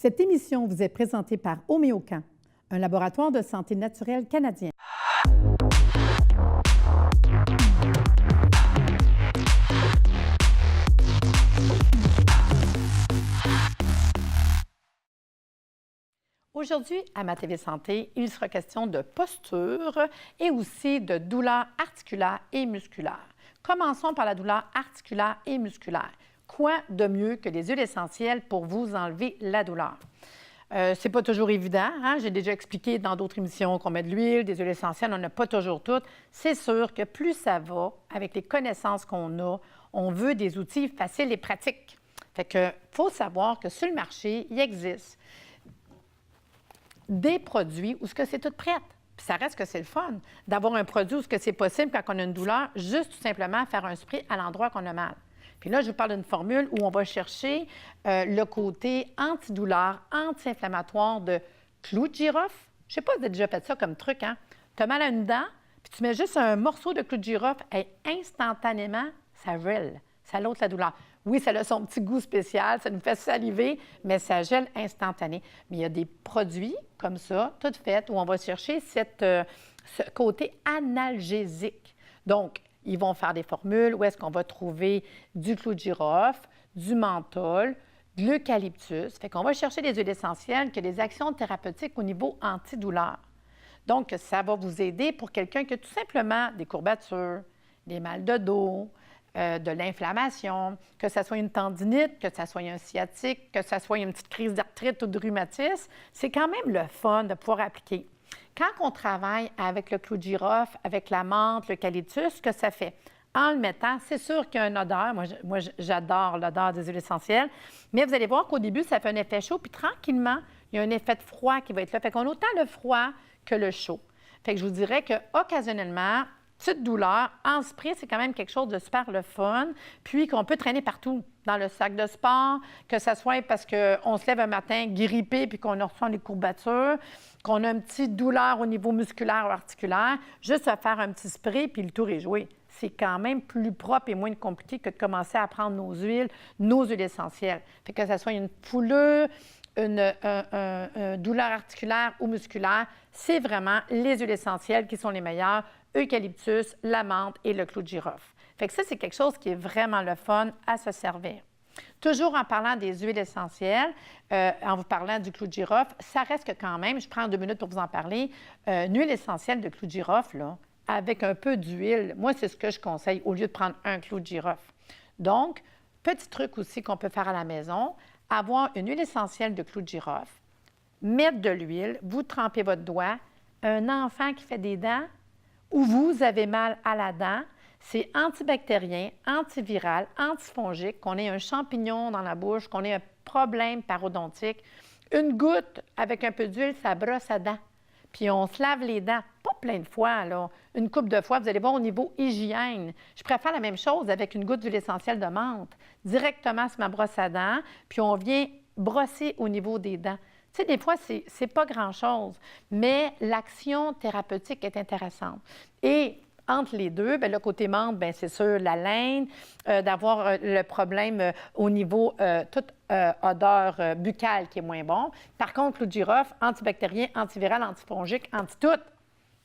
Cette émission vous est présentée par Homéocan, un laboratoire de santé naturelle canadien. Aujourd'hui, à Ma TV Santé, il sera question de posture et aussi de douleurs articulaires et musculaires. Commençons par la douleur articulaire et musculaire. Quoi de mieux que les huiles essentielles pour vous enlever la douleur? C'est pas toujours évident, hein? J'ai déjà expliqué dans d'autres émissions qu'on met de l'huile, des huiles essentielles, on n'a pas toujours toutes. C'est sûr que plus ça va, avec les connaissances qu'on a, on veut des outils faciles et pratiques. Fait que faut savoir que sur le marché, il existe des produits où ce que c'est tout prêt. Puis ça reste que c'est le fun d'avoir un produit où ce que c'est possible quand on a une douleur, juste tout simplement faire un spray à l'endroit qu'on a mal. Puis là, je vous parle d'une formule où on va chercher le côté antidouleur, anti-inflammatoire de clou de girofle. Je ne sais pas si vous avez déjà fait ça comme truc, hein? Tu as mal à une dent, puis tu mets juste un morceau de clou de girofle et instantanément, ça gèle, ça l'ôte la douleur. Oui, ça a son petit goût spécial, ça nous fait saliver, mais ça gèle instantané. Mais il y a des produits comme ça, tout fait, où on va chercher ce côté analgésique. Donc, ils vont faire des formules où est-ce qu'on va trouver du clou de girofle, du menthol, de l'eucalyptus. Fait qu'on va chercher des huiles essentielles qui ont des actions thérapeutiques au niveau antidouleur. Donc, ça va vous aider pour quelqu'un qui a tout simplement des courbatures, des mal de dos, de l'inflammation, que ce soit une tendinite, que ce soit un sciatique, que ce soit une petite crise d'arthrite ou de rhumatisme. C'est quand même le fun de pouvoir appliquer. Quand on travaille avec le clou de girofle, avec la menthe, l'eucalyptus, ce que ça fait? En le mettant, c'est sûr qu'il y a une odeur. Moi j'adore l'odeur des huiles essentielles. Mais vous allez voir qu'au début, ça fait un effet chaud. Puis tranquillement, il y a un effet de froid qui va être là. Fait qu'on a autant le froid que le chaud. Fait que je vous dirais qu'occasionnellement, petite douleur, en spray, c'est quand même quelque chose de super le fun, puis qu'on peut traîner partout, dans le sac de sport, que ce soit parce qu'on se lève un matin grippé puis qu'on ressent les courbatures, qu'on a une petite douleur au niveau musculaire ou articulaire, juste à faire un petit spray puis le tour est joué. C'est quand même plus propre et moins compliqué que de commencer à prendre nos huiles essentielles. Fait que ce soit une foulure, une douleur articulaire ou musculaire, c'est vraiment les huiles essentielles qui sont les meilleures, eucalyptus, la menthe et le clou de girofle. Fait que ça, c'est quelque chose qui est vraiment le fun à se servir. Toujours en parlant des huiles essentielles, en vous parlant du clou de girofle, ça reste que quand même, je prends 2 minutes pour vous en parler, une huile essentielle de clou de girofle, là, avec un peu d'huile, moi, c'est ce que je conseille au lieu de prendre un clou de girofle. Donc, petit truc aussi qu'on peut faire à la maison, avoir une huile essentielle de clou de girofle, mettre de l'huile, vous trempez votre doigt, un enfant qui fait des dents, ou vous avez mal à la dent, c'est antibactérien, antiviral, antifongique, qu'on ait un champignon dans la bouche, qu'on ait un problème parodontique. Une goutte avec un peu d'huile, ça brosse à dents. Puis on se lave les dents, pas plein de fois, là, une couple de fois. Vous allez voir au niveau hygiène. Je préfère la même chose avec une goutte d'huile essentielle de menthe, directement sur ma brosse à dents, puis on vient brosser au niveau des dents. Tu sais, des fois, c'est pas grand-chose, mais l'action thérapeutique est intéressante. Et entre les deux, bien, le côté menthe, bien, c'est sûr, la laine, d'avoir le problème au niveau toute odeur buccale qui est moins bon. Par contre, clou de girofle, antibactérien, antiviral, antifongique, anti-tout.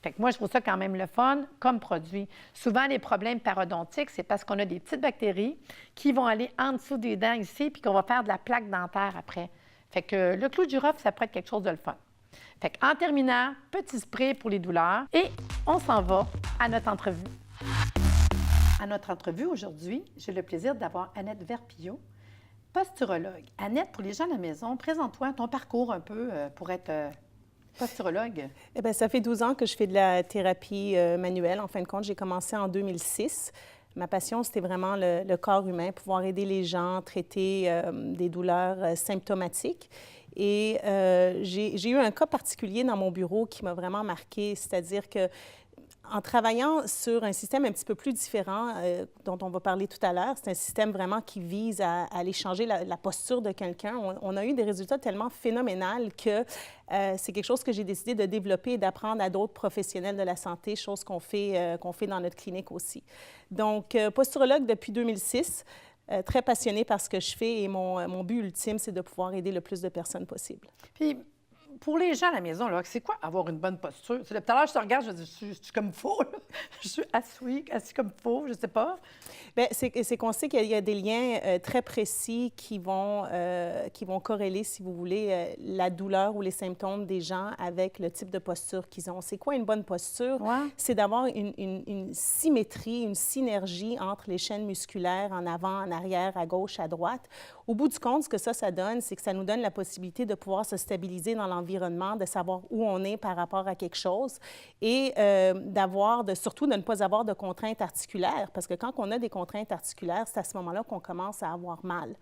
Fait que moi, je trouve ça quand même le fun comme produit. Souvent, les problèmes parodontiques, c'est parce qu'on a des petites bactéries qui vont aller en dessous des dents ici puis qu'on va faire de la plaque dentaire après. Fait que le clou de girofle, ça pourrait être quelque chose de le fun. Fait qu'en terminant, petit spray pour les douleurs et on s'en va à notre entrevue. À notre entrevue aujourd'hui, j'ai le plaisir d'avoir Annette Verpillot, posturologue. Annette, pour les gens à la maison, présente-toi ton parcours un peu pour être posturologue. Eh bien, ça fait 12 ans que je fais de la thérapie manuelle. En fin de compte, j'ai commencé en 2006. Ma passion, c'était vraiment le corps humain, pouvoir aider les gens, traiter des douleurs symptomatiques. Et j'ai eu un cas particulier dans mon bureau qui m'a vraiment marqué, c'est-à-dire que en travaillant sur un système un petit peu plus différent dont on va parler tout à l'heure, c'est un système vraiment qui vise à aller changer la posture de quelqu'un. On a eu des résultats tellement phénoménaux que c'est quelque chose que j'ai décidé de développer et d'apprendre à d'autres professionnels de la santé, chose qu'on fait dans notre clinique aussi. Donc, posturologue depuis 2006. très passionnée par ce que je fais et mon but ultime, c'est de pouvoir aider le plus de personnes possible. Puis, pour les gens à la maison, là, c'est quoi avoir une bonne posture? Tout à l'heure, je te regarde, je dis, je suis comme faux, là. Je suis assis comme faux, je ne sais pas. Bien, c'est qu'on sait qu'il y a des liens très précis qui vont corréler, si vous voulez, la douleur ou les symptômes des gens avec le type de posture qu'ils ont. C'est quoi une bonne posture? Ouais. C'est d'avoir une symétrie, une synergie entre les chaînes musculaires en avant, en arrière, à gauche, à droite. Au bout du compte, ce que ça donne, c'est que ça nous donne la possibilité de pouvoir se stabiliser dans l'environnement, de savoir où on est par rapport à quelque chose et surtout de ne pas avoir de contraintes articulaires, parce que quand on a des contraintes articulaires, c'est à ce moment-là qu'on commence à avoir mal.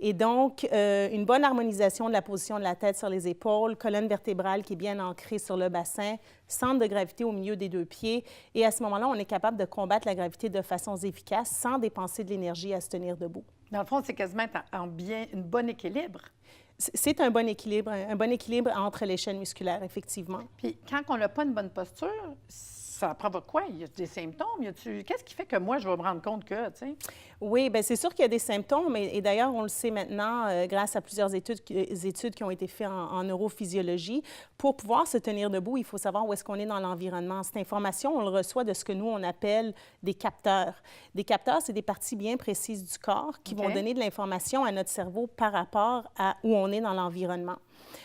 Et donc, une bonne harmonisation de la position de la tête sur les épaules, colonne vertébrale qui est bien ancrée sur le bassin, centre de gravité au milieu des deux pieds. Et à ce moment-là, on est capable de combattre la gravité de façon efficace sans dépenser de l'énergie à se tenir debout. Dans le fond, c'est quasiment un bon équilibre. C'est un bon équilibre entre les chaînes musculaires, effectivement. Puis quand on n'a pas une bonne posture, ça provoque quoi? Il y a des symptômes? Qu'est-ce qui fait que moi, je vais me rendre compte que, tu sais? Oui, bien c'est sûr qu'il y a des symptômes, et d'ailleurs, on le sait maintenant grâce à plusieurs études qui ont été faites en neurophysiologie. Pour pouvoir se tenir debout, il faut savoir où est-ce qu'on est dans l'environnement. Cette information, on le reçoit de ce que nous, on appelle des capteurs. Des capteurs, c'est des parties bien précises du corps qui vont donner de l'information à notre cerveau par rapport à où on est dans l'environnement.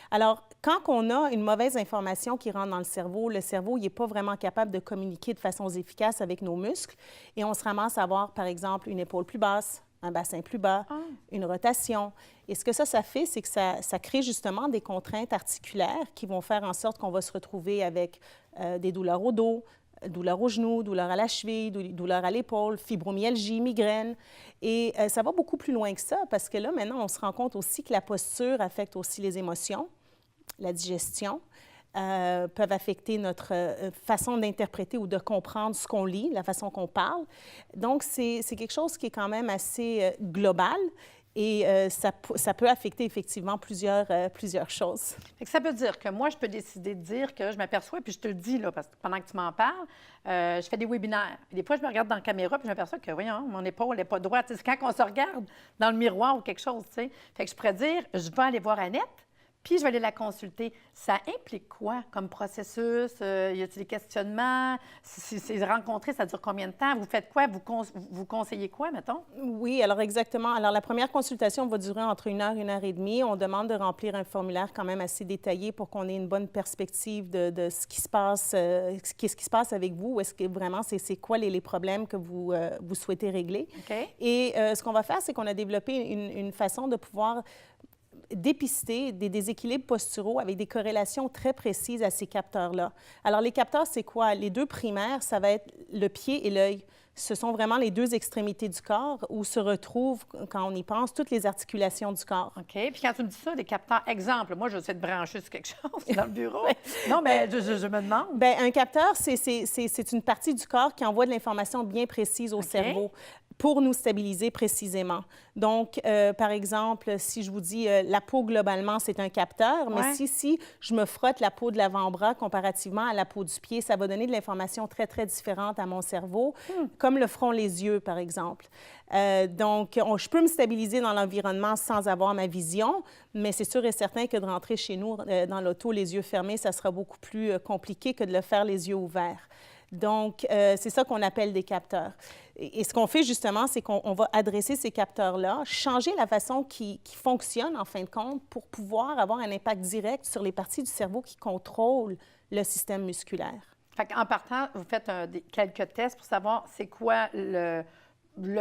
Alors, quand on a une mauvaise information qui rentre dans le cerveau, il n'est pas vraiment capable de communiquer de façon efficace avec nos muscles et on se ramasse à avoir, par exemple, une épaule plus basse, un bassin plus bas, une rotation. Et ce que ça fait, c'est que ça crée justement des contraintes articulaires qui vont faire en sorte qu'on va se retrouver avec des douleurs au dos, douleurs au genou, douleurs à la cheville, douleurs à l'épaule, fibromyalgie, migraine. Et ça va beaucoup plus loin que ça parce que là, maintenant, on se rend compte aussi que la posture affecte aussi les émotions, la digestion, peuvent affecter notre façon d'interpréter ou de comprendre ce qu'on lit, la façon qu'on parle. Donc, c'est quelque chose qui est quand même assez global. Et ça peut affecter effectivement plusieurs choses. Fait que ça veut dire que moi, je peux décider de dire que je m'aperçois, puis je te le dis, là, parce que pendant que tu m'en parles, je fais des webinaires. Puis des fois, je me regarde dans la caméra, puis je m'aperçois que, voyons, mon épaule n'est pas droite. C'est quand on se regarde dans le miroir ou quelque chose, tu sais. Fait que je pourrais dire, je vais aller voir Annette, puis je vais aller la consulter. Ça implique quoi comme processus? Y a-t-il des questionnements? Si c'est rencontré, ça dure combien de temps? Vous faites quoi? Vous conseillez quoi, mettons? Oui, alors exactement. Alors, la première consultation va durer entre 1 heure et demie. On demande de remplir un formulaire quand même assez détaillé pour qu'on ait une bonne perspective de ce qui se passe, qu'est-ce qui se passe avec vous, est-ce que vraiment, c'est quoi les problèmes que vous souhaitez régler. Okay. Et ce qu'on va faire, c'est qu'on a développé une façon de pouvoir dépister des déséquilibres posturaux avec des corrélations très précises à ces capteurs-là. Alors, les capteurs, c'est quoi? Les deux primaires, ça va être le pied et l'œil. Ce sont vraiment les deux extrémités du corps où se retrouvent, quand on y pense, toutes les articulations du corps. OK. Puis quand tu me dis ça, des capteurs, exemple, moi, je vais essayer de brancher sur quelque chose dans le bureau. Non, mais je me demande. Bien, un capteur, c'est une partie du corps qui envoie de l'information bien précise au cerveau pour nous stabiliser précisément. Donc, par exemple, si je vous dis la peau, globalement, c'est un capteur, mais si je me frotte la peau de l'avant-bras comparativement à la peau du pied, ça va donner de l'information très, très différente à mon cerveau, comme le feront les yeux, par exemple. Donc, je peux me stabiliser dans l'environnement sans avoir ma vision, mais c'est sûr et certain que de rentrer chez nous dans l'auto les yeux fermés, ça sera beaucoup plus compliqué que de le faire les yeux ouverts. Donc, c'est ça qu'on appelle des capteurs. Et ce qu'on fait justement, c'est qu'on va adresser ces capteurs-là, changer la façon qui fonctionne en fin de compte pour pouvoir avoir un impact direct sur les parties du cerveau qui contrôlent le système musculaire. Fait qu'en partant, vous faites quelques tests pour savoir c'est quoi le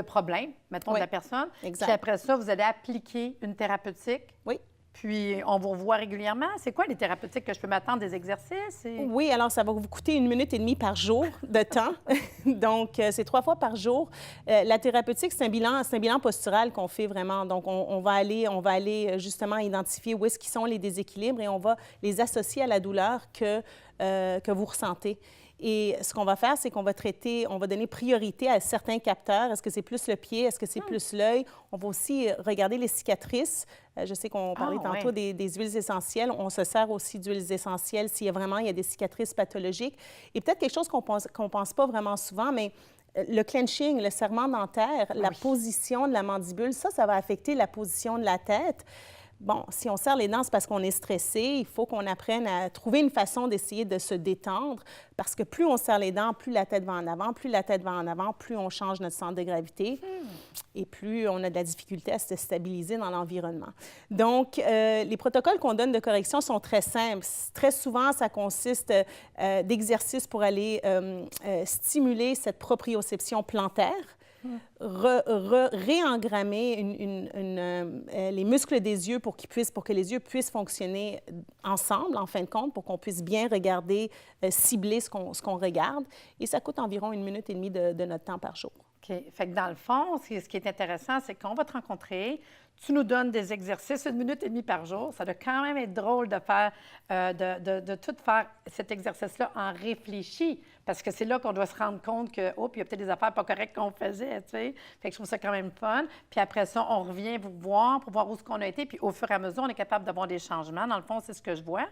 problème, mettons, de la personne. Exact. Puis après ça, vous allez appliquer une thérapeutique. Oui. Puis, on vous revoit régulièrement. C'est quoi les thérapeutiques que je peux m'attendre, des exercices? Oui, alors ça va vous coûter 1 minute et demie par jour de temps. Donc, c'est 3 fois par jour. La thérapeutique, c'est un bilan postural qu'on fait vraiment. Donc, on va aller justement identifier où est-ce qu'ils sont les déséquilibres et on va les associer à la douleur que vous ressentez. Et ce qu'on va faire, c'est qu'on va donner priorité à certains capteurs. Est-ce que c'est plus le pied? Est-ce que c'est plus l'œil? On va aussi regarder les cicatrices. Je sais qu'on parlait tantôt des huiles essentielles. On se sert aussi d'huiles essentielles s'il y a des cicatrices pathologiques. Et peut-être quelque chose qu'on pense pas vraiment souvent, mais le clenching, le serrement dentaire, la position de la mandibule, ça va affecter la position de la tête. Bon, si on serre les dents, c'est parce qu'on est stressé. Il faut qu'on apprenne à trouver une façon d'essayer de se détendre parce que plus on serre les dents, plus la tête va en avant, plus la tête va en avant, plus on change notre centre de gravité et plus on a de la difficulté à se stabiliser dans l'environnement. Donc, les protocoles qu'on donne de correction sont très simples. Très souvent, ça consiste d'exercices pour aller stimuler cette proprioception plantaire, réengrammer les muscles des yeux pour que les yeux puissent fonctionner ensemble, en fin de compte, pour qu'on puisse bien regarder, cibler ce qu'on regarde. Et ça coûte environ 1 minute et demie de notre temps par jour. OK. Fait que dans le fond, ce qui est intéressant, c'est qu'on va te rencontrer, tu nous donnes des exercices 1 minute et demie par jour. Ça doit quand même être drôle de faire, de tout faire cet exercice-là en réfléchi, parce que c'est là qu'on doit se rendre compte que, oh, puis il y a peut-être des affaires pas correctes qu'on faisait, tu sais. Fait que je trouve ça quand même fun. Puis après ça, on revient vous voir pour voir où est-ce qu'on a été, puis au fur et à mesure, on est capable d'avoir des changements. Dans le fond, c'est ce que je vois.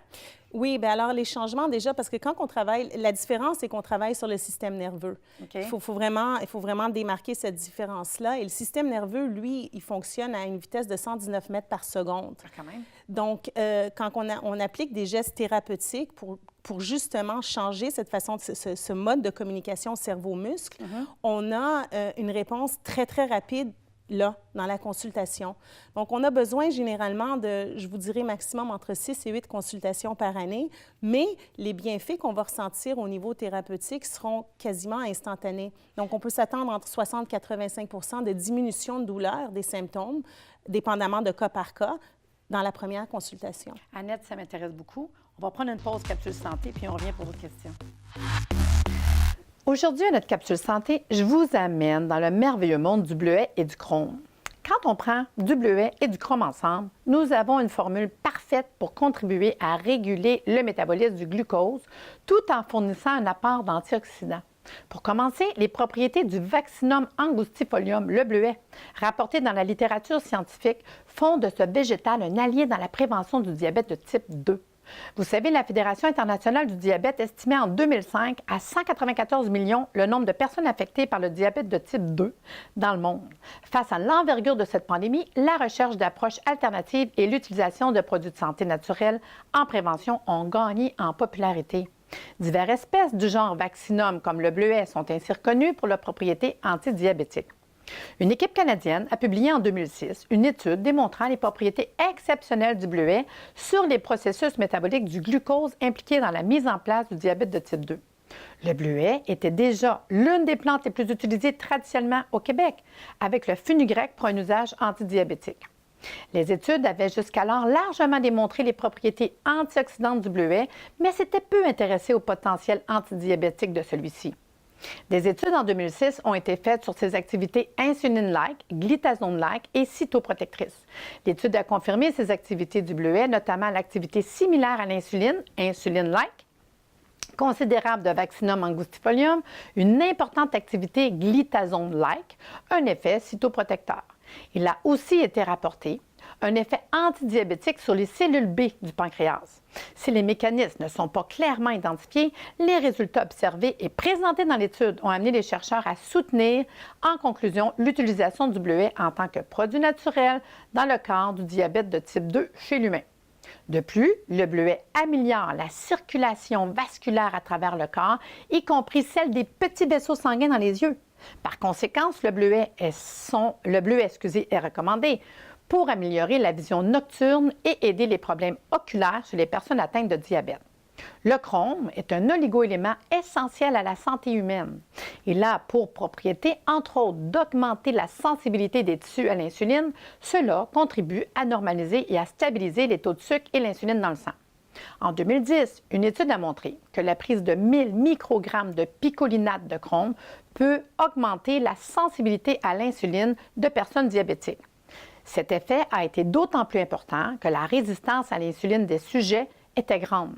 Oui, bien alors les changements déjà, parce que quand on travaille, la différence, c'est qu'on travaille sur le système nerveux. OK. Il faut vraiment démarquer cette différence-là. Et le système nerveux, lui, il fonctionne à une vitesse de 119 mètres par seconde. Ah, quand même. Donc, quand on applique des gestes thérapeutiques pour justement changer cette façon, ce mode de communication cerveau-muscle, on a une réponse très, très rapide là, dans la consultation. Donc, on a besoin généralement de, je vous dirais, maximum entre 6 et 8 consultations par année, mais les bienfaits qu'on va ressentir au niveau thérapeutique seront quasiment instantanés. Donc, on peut s'attendre entre 60 et 85 de diminution de douleur des symptômes, dépendamment de cas par cas, dans la première consultation. Annette, ça m'intéresse beaucoup. On va prendre une pause capsule santé, puis on revient pour votre question. Aujourd'hui, à notre capsule santé, je vous amène dans le merveilleux monde du bleuet et du chrome. Quand on prend du bleuet et du chrome ensemble, nous avons une formule parfaite pour contribuer à réguler le métabolisme du glucose tout en fournissant un apport d'antioxydants. Pour commencer, les propriétés du Vaccinum angustifolium, le bleuet, rapportées dans la littérature scientifique, font de ce végétal un allié dans la prévention du diabète de type 2. Vous savez, la Fédération internationale du diabète estimait en 2005 à 194 millions le nombre de personnes affectées par le diabète de type 2 dans le monde. Face à l'envergure de cette pandémie, la recherche d'approches alternatives et l'utilisation de produits de santé naturels en prévention ont gagné en popularité. Diverses espèces du genre Vaccinum, comme le bleuet, sont ainsi reconnues pour leurs propriétés antidiabétiques. Une équipe canadienne a publié en 2006 une étude démontrant les propriétés exceptionnelles du bleuet sur les processus métaboliques du glucose impliqués dans la mise en place du diabète de type 2. Le bleuet était déjà l'une des plantes les plus utilisées traditionnellement au Québec, avec le fenugrec pour un usage antidiabétique. Les études avaient jusqu'alors largement démontré les propriétés antioxydantes du bleuet, mais s'étaient peu intéressées au potentiel antidiabétique de celui-ci. Des études en 2006 ont été faites sur ses activités insuline-like, glitazone-like et cytoprotectrices. L'étude a confirmé ces activités du bleuet, notamment l'activité similaire à l'insuline, insuline-like, considérable de Vaccinum angustifolium, une importante activité glitazone-like, un effet cytoprotecteur. Il a aussi été rapporté un effet antidiabétique sur les cellules B du pancréas. Si les mécanismes ne sont pas clairement identifiés, les résultats observés et présentés dans l'étude ont amené les chercheurs à soutenir, en conclusion, l'utilisation du bleuet en tant que produit naturel dans le cadre du diabète de type 2 chez l'humain. De plus, le bleuet améliore la circulation vasculaire à travers le corps, y compris celle des petits vaisseaux sanguins dans les yeux. Par conséquent, le bleuet est recommandé pour améliorer la vision nocturne et aider les problèmes oculaires chez les personnes atteintes de diabète. Le chrome est un oligo-élément essentiel à la santé humaine. Il a pour propriété, entre autres, d'augmenter la sensibilité des tissus à l'insuline. Cela contribue à normaliser et à stabiliser les taux de sucre et l'insuline dans le sang. En 2010, une étude a montré que la prise de 1000 microgrammes de picolinate de chrome peut augmenter la sensibilité à l'insuline de personnes diabétiques. Cet effet a été d'autant plus important que la résistance à l'insuline des sujets était grande.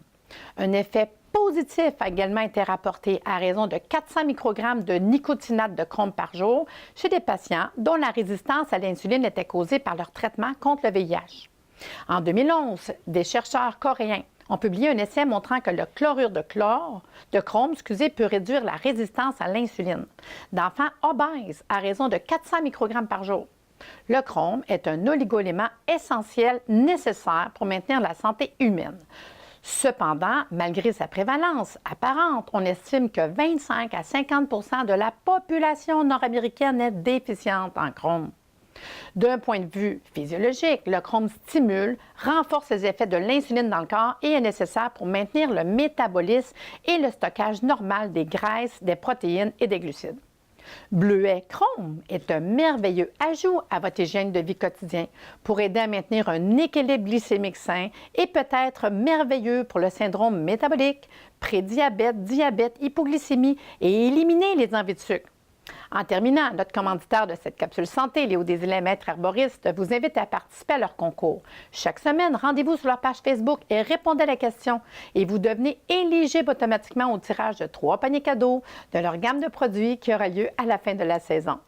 Un effet positif a également été rapporté à raison de 400 microgrammes de nicotinate de chrome par jour chez des patients dont la résistance à l'insuline était causée par leur traitement contre le VIH. En 2011, des chercheurs coréens ont publié un essai montrant que le chlorure de chrome, peut réduire la résistance à l'insuline d'enfants obèses à raison de 400 microgrammes par jour. Le chrome est un oligo-élément essentiel nécessaire pour maintenir la santé humaine. Cependant, malgré sa prévalence apparente, on estime que 25 à 50 de la population nord-américaine est déficiente en chrome. D'un point de vue physiologique, le chrome stimule, renforce les effets de l'insuline dans le corps et est nécessaire pour maintenir le métabolisme et le stockage normal des graisses, des protéines et des glucides. Bleuet Chrome est un merveilleux ajout à votre hygiène de vie quotidien pour aider à maintenir un équilibre glycémique sain et peut être merveilleux pour le syndrome métabolique, prédiabète, diabète, hypoglycémie et éliminer les envies de sucre. En terminant, notre commanditaire de cette capsule santé, Léo Desilets, maître herboriste, vous invite à participer à leur concours. Chaque semaine, rendez-vous sur leur page Facebook et répondez à la question. Et vous devenez éligible automatiquement au tirage de 3 paniers cadeaux de leur gamme de produits qui aura lieu à la fin de la saison.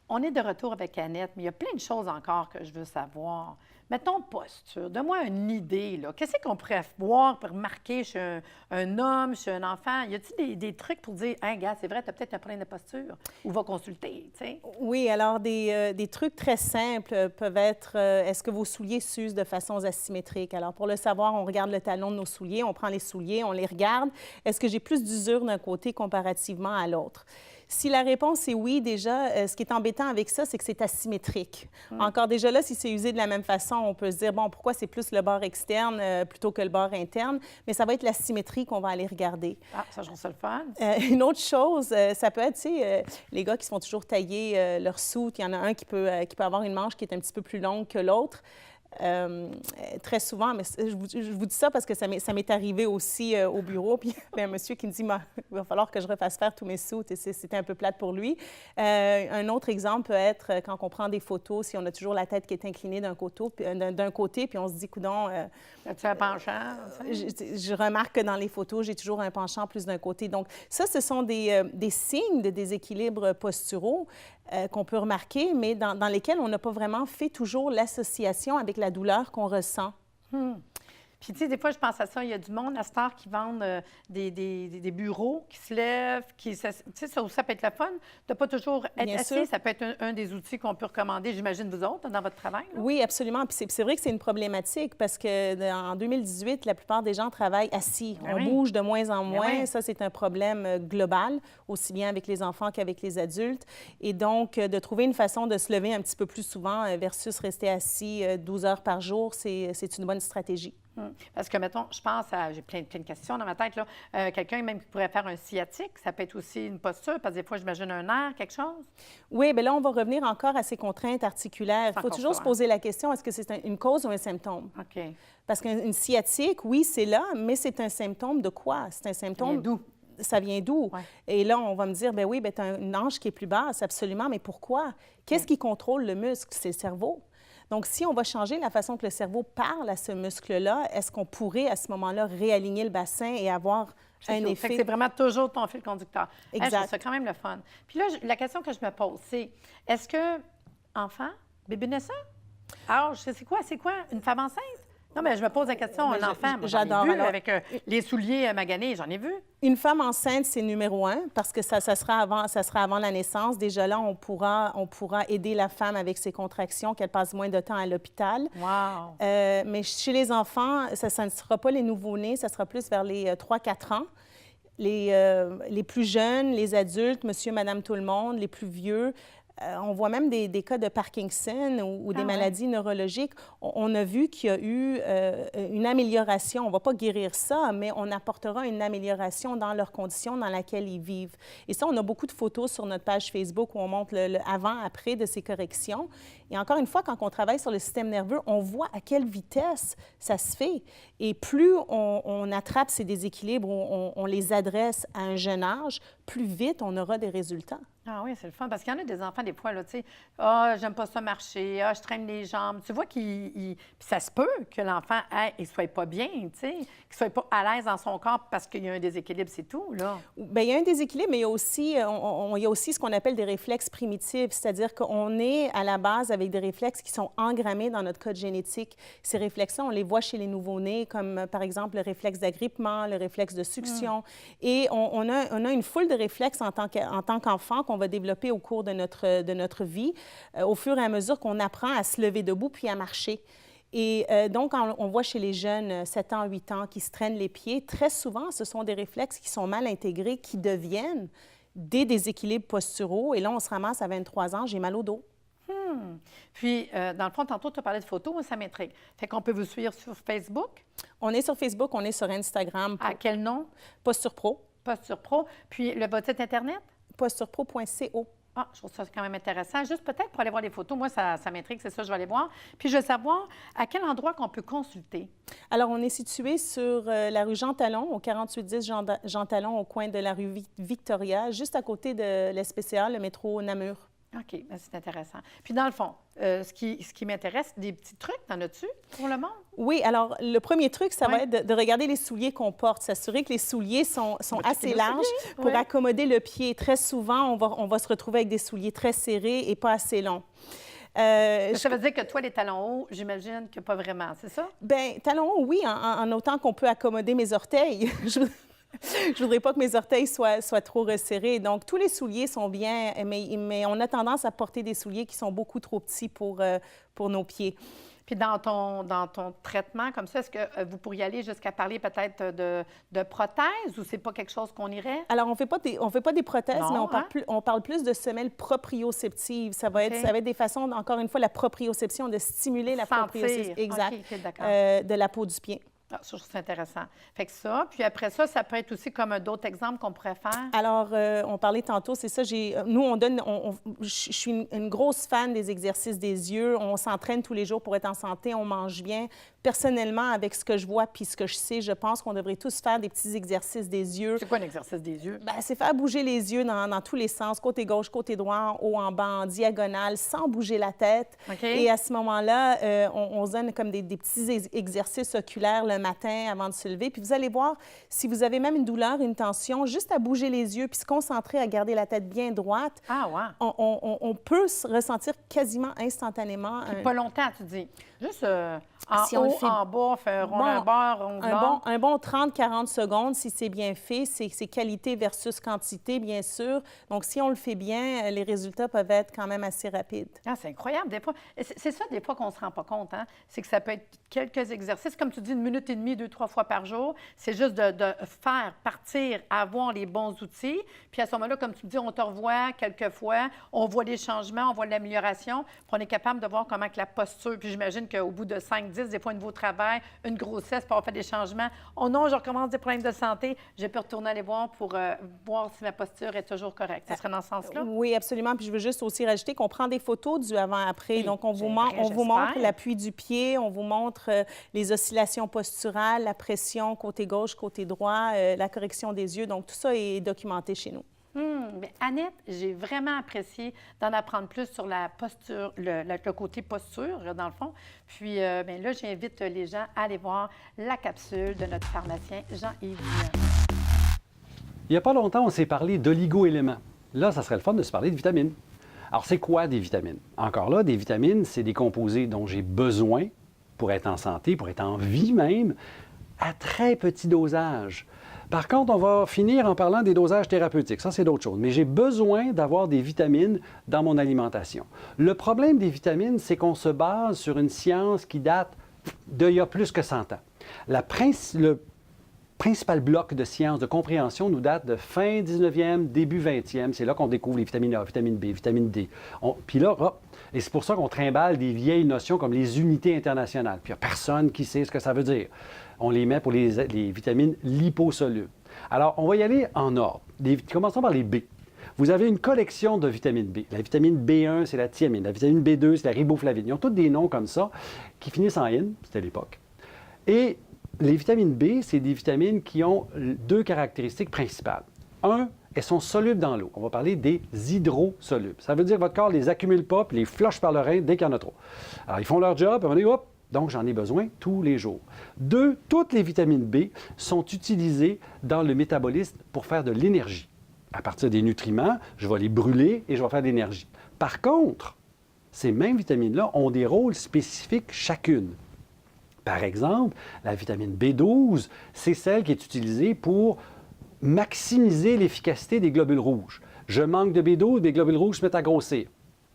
On est de retour avec Annette, mais il y a plein de choses encore que je veux savoir. Mettons posture. Donne-moi une idée, là. Qu'est-ce qu'on pourrait voir pour remarquer chez un homme, chez un enfant? Y a-t-il des trucs pour dire, hein, gars, c'est vrai, tu as peut-être un problème de posture? Ou va consulter, tu sais? Oui, alors des trucs très simples peuvent être, est-ce que vos souliers s'usent de façon asymétrique? Alors, pour le savoir, on regarde le talon de nos souliers, on prend les souliers, on les regarde. Est-ce que j'ai plus d'usure d'un côté comparativement à l'autre? Si la réponse est oui, déjà, ce qui est embêtant avec ça, c'est que c'est asymétrique. Encore déjà là, si c'est usé de la même façon, on peut se dire, bon, pourquoi c'est plus le bord externe plutôt que le bord interne? Mais ça va être la symétrie qu'on va aller regarder. Ah, ça, je trouve ça le fun. Une autre chose, ça peut être, tu sais, les gars qui se font toujours tailler leur soute. Il y en a un qui peut avoir une manche qui est un petit peu plus longue que l'autre. Très souvent, mais je vous dis ça parce que ça m'est arrivé aussi au bureau, puis il y a un monsieur qui me dit « il va falloir que je refasse faire tous mes sauts », et c'était un peu plate pour lui. Un autre exemple peut être quand on prend des photos, si on a toujours la tête qui est inclinée d'un côté, puis on se dit « coudonc, as-tu un penchant? » Je remarque que dans les photos, j'ai toujours un penchant plus d'un côté. Donc ça, ce sont des signes de déséquilibre posturaux qu'on peut remarquer, mais dans lesquels on n'a pas vraiment fait toujours l'association avec la douleur qu'on ressent. Puis, tu sais, des fois, je pense à ça, il y a du monde à cette heure qui vendent des bureaux qui se lèvent, tu sais, ça peut être le fun de pas toujours être Bien assis. sûr. Ça peut être un des outils qu'on peut recommander, j'imagine, vous autres, dans votre travail. Là. Oui, absolument. Puis c'est vrai que c'est une problématique parce qu'en 2018, la plupart des gens travaillent assis. Ben On oui. bouge de moins en Ben moins. oui. Ça, c'est un problème global, aussi bien avec les enfants qu'avec les adultes. Et donc, de trouver une façon de se lever un petit peu plus souvent versus rester assis 12 heures par jour, c'est une bonne stratégie. Parce que, mettons, je pense à... J'ai plein de questions dans ma tête, là. Quelqu'un même qui pourrait faire un sciatique, ça peut être aussi une posture, parce que des fois, j'imagine un nerf, quelque chose. Oui, bien là, on va revenir encore à ces contraintes articulaires. Il faut encore toujours ça, se poser la question, est-ce que c'est une cause ou un symptôme? OK. Parce qu'une sciatique, oui, c'est là, mais c'est un symptôme de quoi? C'est un symptôme... d'où? Ça vient d'où? Ouais. Et là, on va me dire, ben oui, ben tu as une hanche qui est plus basse, absolument, mais pourquoi? Qu'est-ce qui contrôle le muscle? C'est le cerveau. Donc, si on va changer la façon que le cerveau parle à ce muscle-là, est-ce qu'on pourrait, à ce moment-là, réaligner le bassin et avoir un Fait effet? que c'est vraiment toujours ton fil conducteur. Exact. Je trouve ça quand même le fun. Puis là, la question que je me pose, c'est, est-ce que, enfant, bébé naissant, âge, c'est quoi une femme enceinte? Non, mais je me pose la question, un enfant, moi, j'adore. J'en ai vu, Alors, avec les souliers maganés, j'en ai vu. Une femme enceinte, c'est numéro 1 parce que ça sera avant la naissance. Déjà là, on pourra aider la femme avec ses contractions, qu'elle passe moins de temps à l'hôpital. Wow! Mais chez les enfants, ça ne sera pas les nouveau-nés, ça sera plus vers les 3-4 ans. Les plus jeunes, les adultes, monsieur, madame, tout le monde, les plus vieux, On voit même des cas de Parkinson ou des maladies neurologiques. On a vu qu'il y a eu une amélioration. On ne va pas guérir ça, mais on apportera une amélioration dans leurs conditions dans lesquelles ils vivent. Et ça, on a beaucoup de photos sur notre page Facebook où on montre le avant-après de ces corrections. Et encore une fois, quand on travaille sur le système nerveux, on voit à quelle vitesse ça se fait. Et plus on attrape ces déséquilibres, on les adresse à un jeune âge, plus vite on aura des résultats. Ah oui, c'est le fun. Parce qu'il y en a des enfants, des fois, là, tu sais, « Ah, j'aime pas ça marcher. Ah, je traîne les jambes. » Tu vois Puis ça se peut que l'enfant ne soit pas bien, tu sais, qu'il ne soit pas à l'aise dans son corps parce qu'il y a un déséquilibre, c'est tout, là. Bien, il y a un déséquilibre, mais il y a aussi, il y a aussi ce qu'on appelle des réflexes primitifs, c'est-à-dire qu'on est à la base avec des réflexes qui sont engrammés dans notre code génétique. Ces réflexes-là, on les voit chez les nouveau-nés, comme par exemple le réflexe d'agrippement, le réflexe de succion. Et on a une foule de réflexes en tant qu'enfant qu'on va développer au cours de notre vie, au fur et à mesure qu'on apprend à se lever debout puis à marcher. Et donc, on voit chez les jeunes 7 ans, 8 ans qui se traînent les pieds, très souvent, ce sont des réflexes qui sont mal intégrés, qui deviennent des déséquilibres posturaux. Et là, on se ramasse à 23 ans, j'ai mal au dos. Puis, dans le fond, tantôt, tu as parlé de photos, moi, ça m'intrigue. Fait qu'on peut vous suivre sur Facebook? On est sur Facebook, on est sur Instagram. À quel nom? Posture Pro. Posture Pro. Puis, votre site Internet? posturepro.co. Ah, je trouve ça quand même intéressant. Juste peut-être pour aller voir les photos, moi, ça m'intrigue, c'est ça, je vais aller voir. Puis, je veux savoir à quel endroit qu'on peut consulter. Alors, on est situé sur la rue Jean Talon, au 4810 Jean Talon, au coin de la rue Victoria, juste à côté de l'SPCA, le métro Namur. OK, bien, c'est intéressant. Puis, dans le fond, ce qui m'intéresse, des petits trucs, t'en as-tu pour le monde? Oui, alors le premier truc, ça va être de regarder les souliers qu'on porte, s'assurer que les souliers sont assez larges pour accommoder le pied. Très souvent, on va se retrouver avec des souliers très serrés et pas assez longs. Ça veut dire que toi, les talons hauts, j'imagine que pas vraiment, c'est ça? Bien, talons hauts, oui, en autant qu'on peut accommoder mes orteils. Je voudrais pas que mes orteils soient trop resserrés. Donc, tous les souliers sont bien, mais on a tendance à porter des souliers qui sont beaucoup trop petits pour nos pieds. Puis dans ton traitement comme ça, est-ce que vous pourriez aller jusqu'à parler peut-être de prothèses ou c'est pas quelque chose qu'on irait? Alors, on fait pas des prothèses, non, mais on parle plus de semelles proprioceptives. Ça va être des façons, encore une fois, la proprioception, de stimuler la proprioception de la peau du pied. Ah, ça, je trouve ça intéressant. Fait que ça, puis après ça, ça peut être aussi comme d'autres exemples qu'on pourrait faire. Alors, on parlait tantôt, c'est ça, je suis une grosse fan des exercices des yeux. On s'entraîne tous les jours pour être en santé, on mange bien. Personnellement, avec ce que je vois puis ce que je sais, je pense qu'on devrait tous faire des petits exercices des yeux. C'est quoi un exercice des yeux? Bien, c'est faire bouger les yeux dans tous les sens, côté gauche, côté droit, en haut, en bas, en diagonale, sans bouger la tête. Okay. Et à ce moment-là, on se donne comme des petits exercices oculaires le matin avant de se lever. Puis vous allez voir, si vous avez même une douleur, une tension, juste à bouger les yeux puis se concentrer à garder la tête bien droite, on peut se ressentir quasiment instantanément. Puis pas longtemps, tu dis. Juste en haut, en bas, faire rond un bord, rond un bon 30-40 secondes, si c'est bien fait, c'est qualité versus quantité, bien sûr. Donc, si on le fait bien, les résultats peuvent être quand même assez rapides. Ah, c'est incroyable, des fois. C'est ça, des fois, qu'on ne se rend pas compte, hein? C'est que ça peut être quelques exercices, comme tu dis, 1 minute et demie, 2-3 fois par jour. C'est juste de faire partir, avoir les bons outils. Puis à ce moment-là, comme tu dis, on te revoit quelques fois, on voit les changements, on voit l'amélioration, puis on est capable de voir comment que la posture, puis j'imagine qu'au bout de 5-10, des fois, un nouveau travail, une grossesse, pour avoir fait des changements. Oh non, je recommence des problèmes de santé. Je peux retourner aller voir pour voir si ma posture est toujours correcte. Ça serait dans ce sens-là? Oui, absolument. Puis je veux juste aussi rajouter qu'on prend des photos du avant-après. Donc, on vous montre l'appui du pied, on vous montre les oscillations posturales, la pression côté gauche, côté droit, la correction des yeux. Donc, tout ça est documenté chez nous. Mais Annette, j'ai vraiment apprécié d'en apprendre plus sur la posture, le côté posture, dans le fond. Puis bien là, j'invite les gens à aller voir la capsule de notre pharmacien Jean-Yves. Il n'y a pas longtemps, on s'est parlé d'oligo-éléments. Là, ça serait le fun de se parler de vitamines. Alors, c'est quoi des vitamines? Encore là, des vitamines, c'est des composés dont j'ai besoin pour être en santé, pour être en vie même, à très petit dosage. Par contre, on va finir en parlant des dosages thérapeutiques. Ça, c'est d'autres choses. Mais j'ai besoin d'avoir des vitamines dans mon alimentation. Le problème des vitamines, c'est qu'on se base sur une science qui date d'il y a plus que 100 ans. principal bloc de sciences, de compréhension, nous date de fin 19e, début 20e. C'est là qu'on découvre les vitamines A, vitamine B, vitamine D. Puis là, et c'est pour ça qu'on trimballe des vieilles notions comme les unités internationales. Puis il n'y a personne qui sait ce que ça veut dire. On les met pour les vitamines liposolubles. Alors, on va y aller en ordre. Commençons par les B. Vous avez une collection de vitamines B. La vitamine B1, c'est la thiamine. La vitamine B2, c'est la riboflavine. Ils ont tous des noms comme ça qui finissent en -ine, c'était l'époque. Et les vitamines B, c'est des vitamines qui ont deux caractéristiques principales. Un, elles sont solubles dans l'eau. On va parler des hydrosolubles. Ça veut dire que votre corps ne les accumule pas puis les flush par le rein dès qu'il y en a trop. Alors, ils font leur job, et on dit, hop, donc j'en ai besoin tous les jours. Deux, toutes les vitamines B sont utilisées dans le métabolisme pour faire de l'énergie. À partir des nutriments, je vais les brûler et je vais faire de l'énergie. Par contre, ces mêmes vitamines-là ont des rôles spécifiques chacune. Par exemple, la vitamine B12, c'est celle qui est utilisée pour maximiser l'efficacité des globules rouges. Je manque de B12, mes globules rouges se mettent à grossir.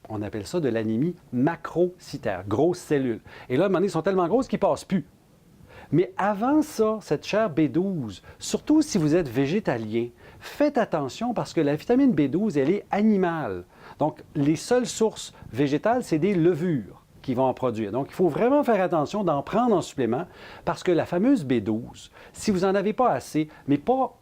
On appelle ça de l'anémie macrocytaire, grosses cellules. Et là, à un moment donné, ils sont tellement grosses qu'ils ne passent plus. Mais avant ça, cette chair B12, surtout si vous êtes végétalien, faites attention parce que la vitamine B12, elle est animale. Donc, les seules sources végétales, c'est des levures qui vont en produire. Donc, il faut vraiment faire attention d'en prendre en supplément parce que la fameuse B12, si vous n'en avez pas assez, mais pas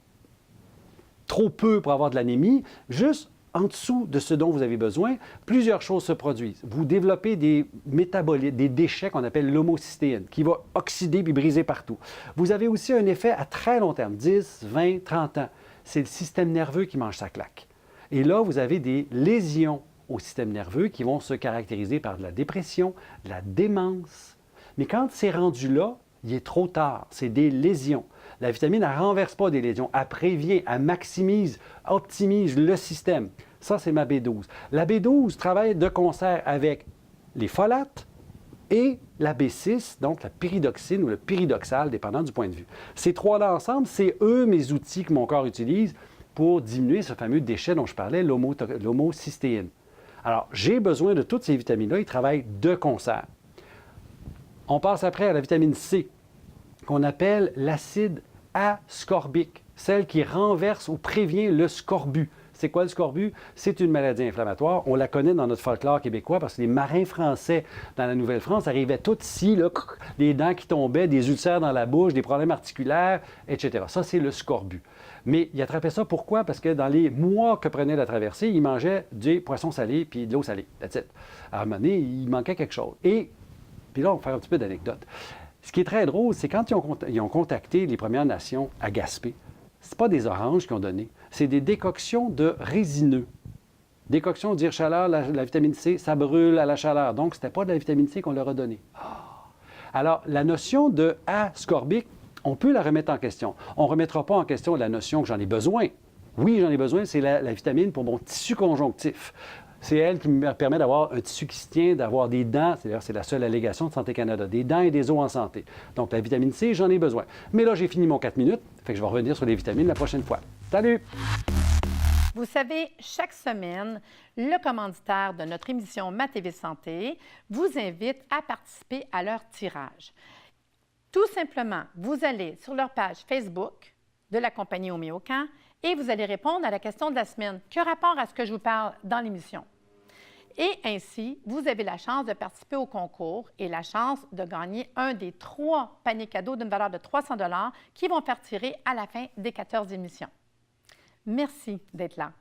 trop peu pour avoir de l'anémie, juste en dessous de ce dont vous avez besoin, plusieurs choses se produisent. Vous développez des métabolites, des déchets qu'on appelle l'homocystéine, qui va oxyder puis briser partout. Vous avez aussi un effet à très long terme, 10, 20, 30 ans. C'est le système nerveux qui mange sa claque. Et là, vous avez des lésions au système nerveux qui vont se caractériser par de la dépression, de la démence. Mais quand c'est rendu là, il est trop tard. C'est des lésions. La vitamine, elle ne renverse pas des lésions. Elle prévient, elle maximise, optimise le système. Ça, c'est ma B12. La B12 travaille de concert avec les folates et la B6, donc la pyridoxine ou le pyridoxal, dépendant du point de vue. Ces trois-là ensemble, c'est eux mes outils que mon corps utilise pour diminuer ce fameux déchet dont je parlais, l'homocystéine. Alors, j'ai besoin de toutes ces vitamines-là. Ils travaillent de concert. On passe après à la vitamine C, qu'on appelle l'acide ascorbique, celle qui renverse ou prévient le scorbut. C'est quoi le scorbut? C'est une maladie inflammatoire. On la connaît dans notre folklore québécois parce que les marins français dans la Nouvelle-France arrivaient tous ici, là, les dents qui tombaient, des ulcères dans la bouche, des problèmes articulaires, etc. Ça, c'est le scorbut. Mais ils attrapaient ça pourquoi? Parce que dans les mois que prenait la traversée, ils mangeaient du poisson salé puis de l'eau salée. That's it. À un moment donné, il manquait quelque chose. Et puis là, on va faire un petit peu d'anecdote. Ce qui est très drôle, c'est quand ils ont contacté les Premières Nations à Gaspé, ce n'est pas des oranges qu'ils ont donné, c'est des décoctions de résineux. Décoction, dire chaleur, la vitamine C, ça brûle à la chaleur. Donc, ce n'était pas de la vitamine C qu'on leur a donnée. Alors, la notion de ascorbique, on peut la remettre en question. On ne remettra pas en question la notion que j'en ai besoin. Oui, j'en ai besoin, c'est la vitamine pour mon tissu conjonctif. C'est elle qui me permet d'avoir un tissu qui se tient, d'avoir des dents. D'ailleurs, c'est la seule allégation de Santé Canada. Des dents et des os en santé. Donc, la vitamine C, j'en ai besoin. Mais là, j'ai fini mon 4 minutes. Fait que je vais revenir sur les vitamines la prochaine fois. Salut! Vous savez, chaque semaine, le commanditaire de notre émission Ma TV Santé vous invite à participer à leur tirage. Tout simplement, vous allez sur leur page Facebook de la compagnie Homéocan et vous allez répondre à la question de la semaine qui a rapport à ce que je vous parle dans l'émission. Et ainsi, vous avez la chance de participer au concours et la chance de gagner un des 3 paniers cadeaux d'une valeur de 300 $ qui vont faire tirer à la fin des 14 émissions. Merci d'être là.